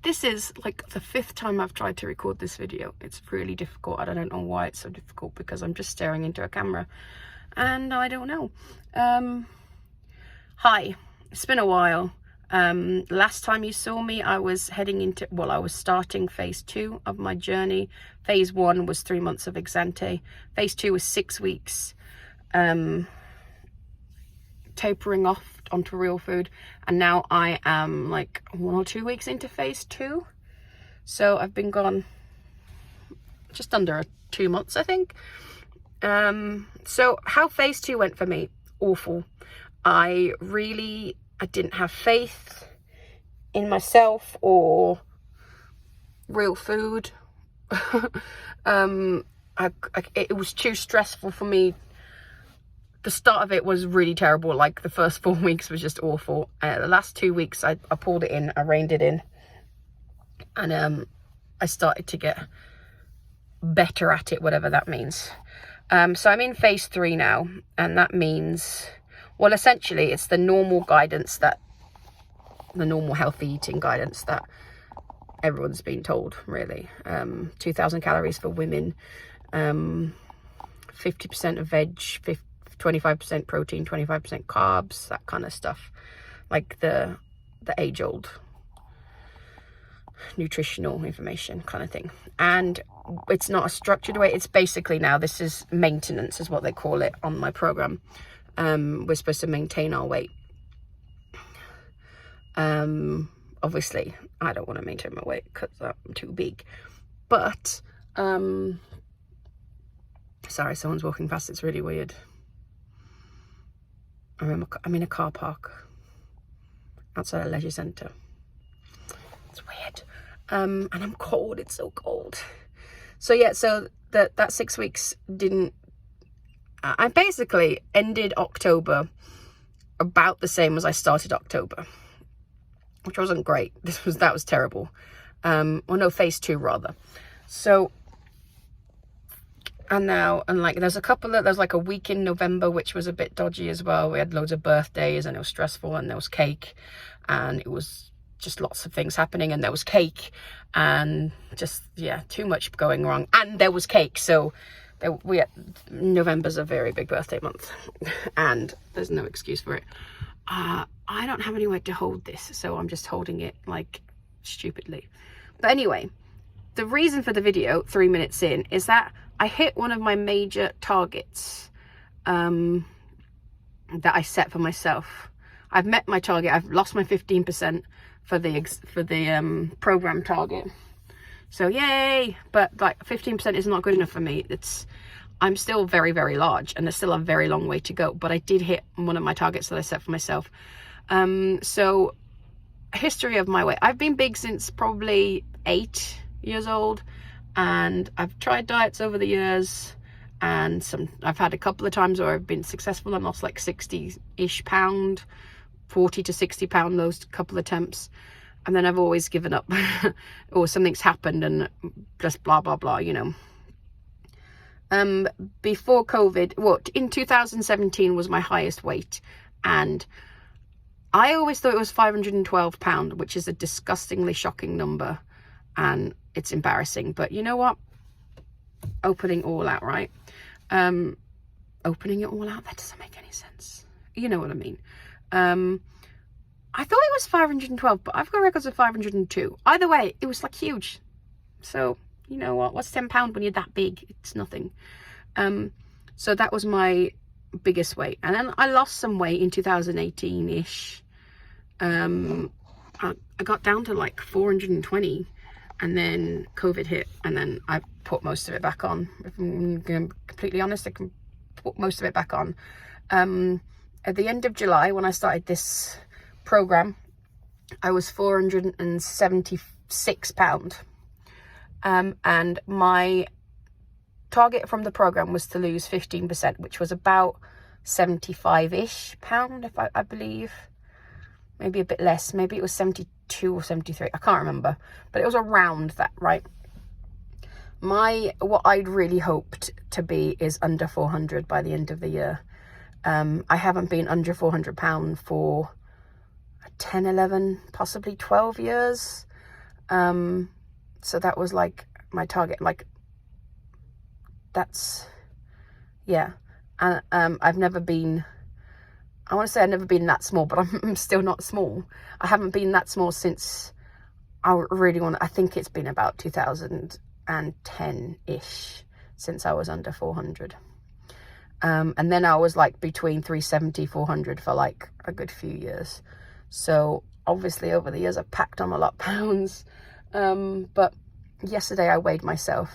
This is like the 5th time I've tried to record this video. It's really difficult. I don't know why it's so difficult, because I'm just staring into a camera and I don't know. Hi, it's been a while. Last time you saw me, I was I was starting phase 2 of my journey. Phase 1 was 3 months of ex ante. Phase 2 was 6 weeks, tapering off onto real food, and now I am like 1 or 2 weeks into phase 2. So I've been gone just under 2 months, I think. So how phase 2 went for me, awful. I didn't have faith in myself or real food. It was too stressful for me. The start of it was really terrible. Like the first 4 weeks was just awful. The last 2 weeks, I pulled it in, I reined it in, and I started to get better at it, whatever that means. So I'm in phase 3 now, and that means, well, essentially it's the normal healthy eating guidance that everyone's been told, really. 2,000 calories for women, 50% of veg, 25% protein, 25% carbs, that kind of stuff, like the age-old nutritional information kind of thing. And it's not a structured way. It's basically, now this is maintenance is what they call it on my program. We're supposed to maintain our weight. Obviously I don't want to maintain my weight because I'm too big, but sorry, someone's walking past. It's really weird. I'm in a car park outside a leisure centre. It's weird. And I'm cold. It's so cold. So yeah, so that 6 weeks didn't... I basically ended October about the same as I started October, which wasn't great. That was terrible. Well, no, phase 2 rather. So... And like there's like a week in November which was a bit dodgy as well. We had loads of birthdays and it was stressful, and there was cake, and it was just lots of things happening, and there was cake, and just, yeah, too much going wrong, and there was cake. So November's a very big birthday month and there's no excuse for it. I don't have anywhere to hold this, so I'm just holding it like stupidly. But anyway, the reason for the video 3 minutes in is that I hit one of my major targets that I set for myself. I've met my target. I've lost my 15% for the program target. So yay! But like 15% is not good enough for me. I'm still very, very large, and there's still a very long way to go. But I did hit one of my targets that I set for myself. So history of my weight. I've been big since probably 8 years old. And I've tried diets over the years, and I've had a couple of times where I've been successful and lost like 60-ish pound, 40 to 60 pound, those couple of attempts. And then I've always given up or something's happened and just blah, blah, blah, you know. Before COVID, in 2017 was my highest weight, and I always thought it was 512 pound, which is a disgustingly shocking number. And it's embarrassing, but you know what? Opening all out, right? Opening it all out, that doesn't make any sense. You know what I mean? I thought it was 512, but I've got records of 502. Either way, it was like huge. So, you know what? What's 10 pound when you're that big? It's nothing. So that was my biggest weight. And then I lost some weight in 2018-ish. I got down to like 420. And then COVID hit, and then I put most of it back on. If I'm going to be completely honest, I can put most of it back on. At the end of July, when I started this program, I was 476 pound. And my target from the program was to lose 15%, which was about 75-ish pound, if I believe. Maybe a bit less. Maybe it was 72 or 73. I can't remember. But it was around that, right? What I'd really hoped to be is under 400 by the end of the year. I haven't been under 400 pound for 10, 11, possibly 12 years. So that was like my target. Like, that's, yeah. And I've never been, I want to say I've never been that small, but I'm still not small. I haven't been that small since I think it's been about 2010-ish since I was under 400. And then I was like between 370, 400 for like a good few years. So obviously over the years I've packed on a lot of pounds. But yesterday I weighed myself,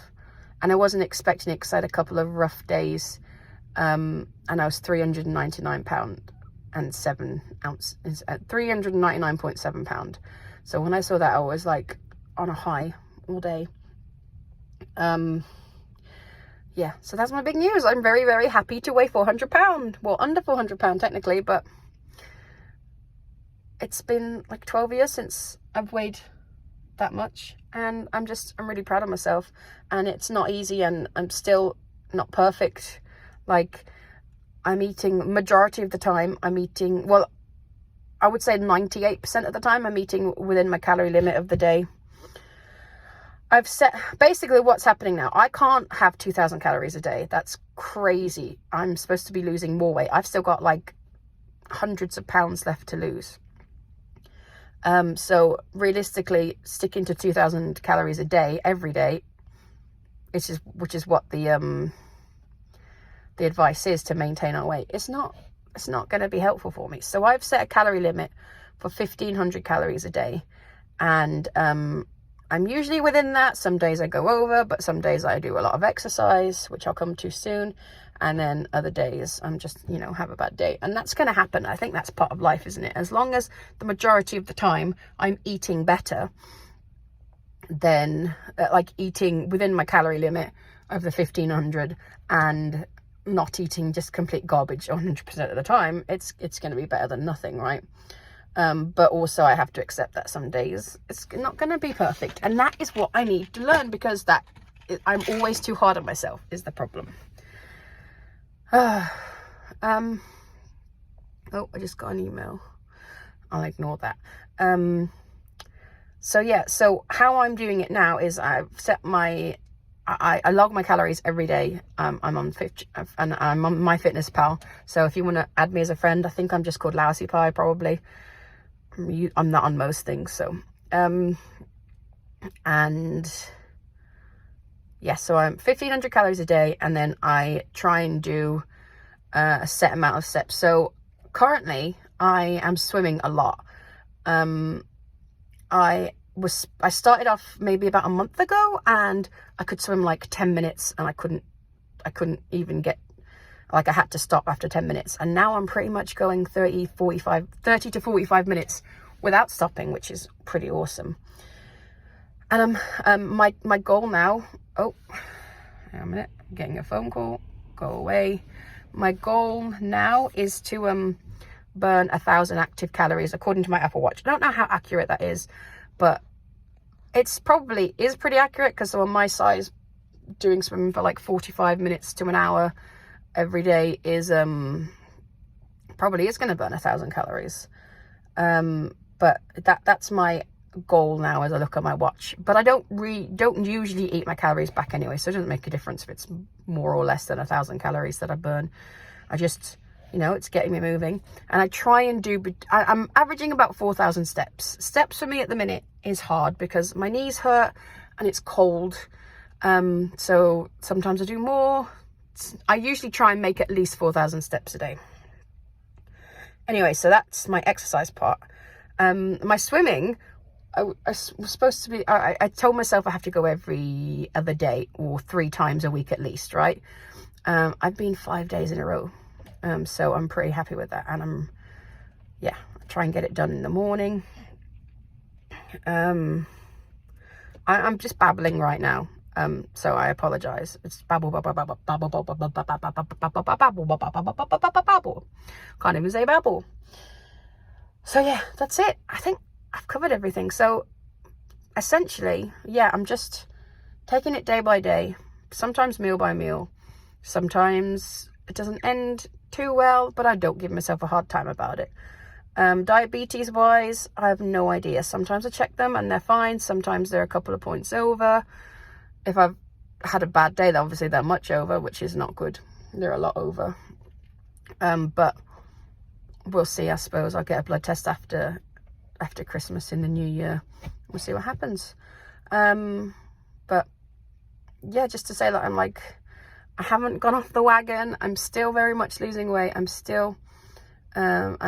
and I wasn't expecting it because I had a couple of rough days. And I was 399 pounds and 7 ounces, 399.7 pound. So when I saw that, I was like on a high all day. Yeah, so that's my big news. I'm very, very happy to weigh 400 pound. Well, under 400 pound technically, but it's been like 12 years since I've weighed that much, and I'm really proud of myself. And it's not easy, and I'm still not perfect. Like, I'm eating, majority of the time I'm eating, well, I would say 98% of the time I'm eating within my calorie limit of the day. I've set, basically what's happening now, I can't have 2,000 calories a day. That's crazy. I'm supposed to be losing more weight. I've still got like hundreds of pounds left to lose. So realistically, sticking to 2,000 calories a day, every day, which is what the advice is to maintain our weight. It's not going to be helpful for me. So I've set a calorie limit for 1,500 calories a day. And, I'm usually within that. Some days I go over, but some days I do a lot of exercise, which I'll come to soon. And then other days I'm just, have a bad day. And that's going to happen. I think that's part of life, isn't it? As long as the majority of the time I'm eating better than, like eating within my calorie limit of the 1,500 and not eating just complete garbage 100% of the time, it's going to be better than nothing, right? But also I have to accept that some days it's not going to be perfect. And that is what I need to learn, because I'm always too hard on myself is the problem. Oh, I just got an email. I'll ignore that. So yeah, so how I'm doing it now is I've set I log my calories every day. I'm on MyFitnessPal. So if you want to add me as a friend, I think I'm just called Lousy Pie, probably. I'm not on most things, so and yeah, so I'm 1,500 calories a day, and then I try and do a set amount of steps. So currently I am swimming a lot. I started off maybe about a month ago, and I could swim like 10 minutes, and I couldn't even get, like, I had to stop after 10 minutes. And now I'm pretty much going 30 to 45 minutes without stopping, which is pretty awesome. And my goal now, hang on a minute, I'm getting a phone call, go away. My goal now is to burn 1,000 active calories according to my Apple Watch. I don't know how accurate that is, but it's probably is pretty accurate, because on my size, doing swimming for like 45 minutes to an hour every day is probably is going to burn 1,000 calories. But that's my goal now as I look at my watch. But I don't usually eat my calories back anyway, so it doesn't make a difference if it's more or less than 1,000 calories that I burn. I just, it's getting me moving. And I try and I'm averaging about 4,000 steps. Steps for me at the minute is hard because my knees hurt and it's cold. So sometimes I do more. I usually try and make at least 4,000 steps a day. Anyway, so that's my exercise part. My swimming, I was supposed to be, I told myself I have to go every other day or 3 times a week at least, right? I've been 5 days in a row. So I'm pretty happy with that. And I try and get it done in the morning. I'm just babbling right now. So I apologize. It's babble, babble, babble, babble, babble, babble, babble, babble, babble, babble. Can't even say babble. So yeah, that's it. I think I've covered everything. So essentially, I'm just taking it day by day, sometimes meal by meal. Sometimes it doesn't end too well, but I don't give myself a hard time about it. Diabetes wise, I have no idea. Sometimes I check them and they're fine. Sometimes they're a couple of points over. If I've had a bad day, obviously they're much over, which is not good. They're a lot over. But we'll see. I suppose I'll get a blood test after Christmas in the new year. We'll see what happens. But yeah, just to say that I haven't gone off the wagon. I'm still very much losing weight. I'm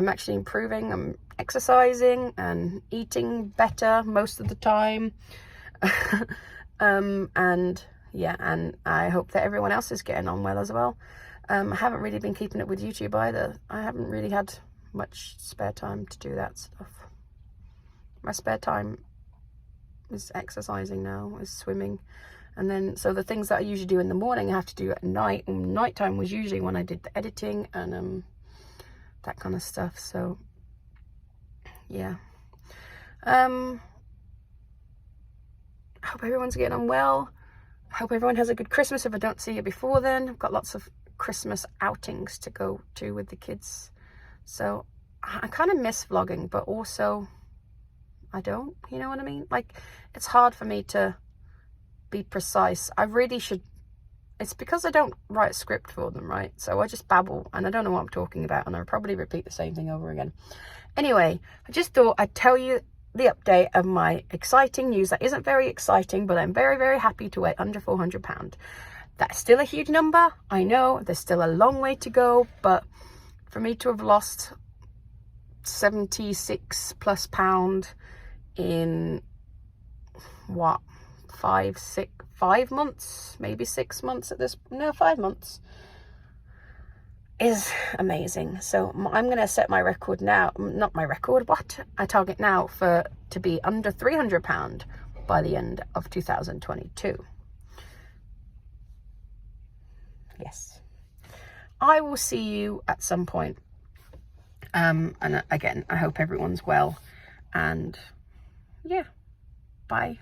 actually improving. I'm exercising and eating better most of the time. And yeah, and I hope that everyone else is getting on well as well. I haven't really been keeping it with YouTube either. I haven't really had much spare time to do that stuff. My spare time is exercising now, is swimming. And then, so the things that I usually do in the morning, I have to do at night. And nighttime was usually when I did the editing and that kind of stuff. So yeah. I hope everyone's getting on well. I hope everyone has a good Christmas if I don't see you before then. I've got lots of Christmas outings to go to with the kids. So I kind of miss vlogging, but also I don't, you know what I mean? Like, it's hard for me to be precise. I really should. It's because I don't write a script for them, right? So I just babble and I don't know what I'm talking about, and I'll probably repeat the same thing over again. Anyway, I just thought I'd tell you the update of my exciting news. That isn't very exciting, but I'm very, very happy to weigh under 400 pounds. That's still a huge number. I know there's still a long way to go, but for me to have lost 76 plus pound in what, 5 months, maybe 6 months at this, no, 5 months, is amazing. So I'm going to set my record now, not my record, what? I target now to be under 300 pound by the end of 2022. Yes. I will see you at some point. And again, I hope everyone's well, and yeah, bye.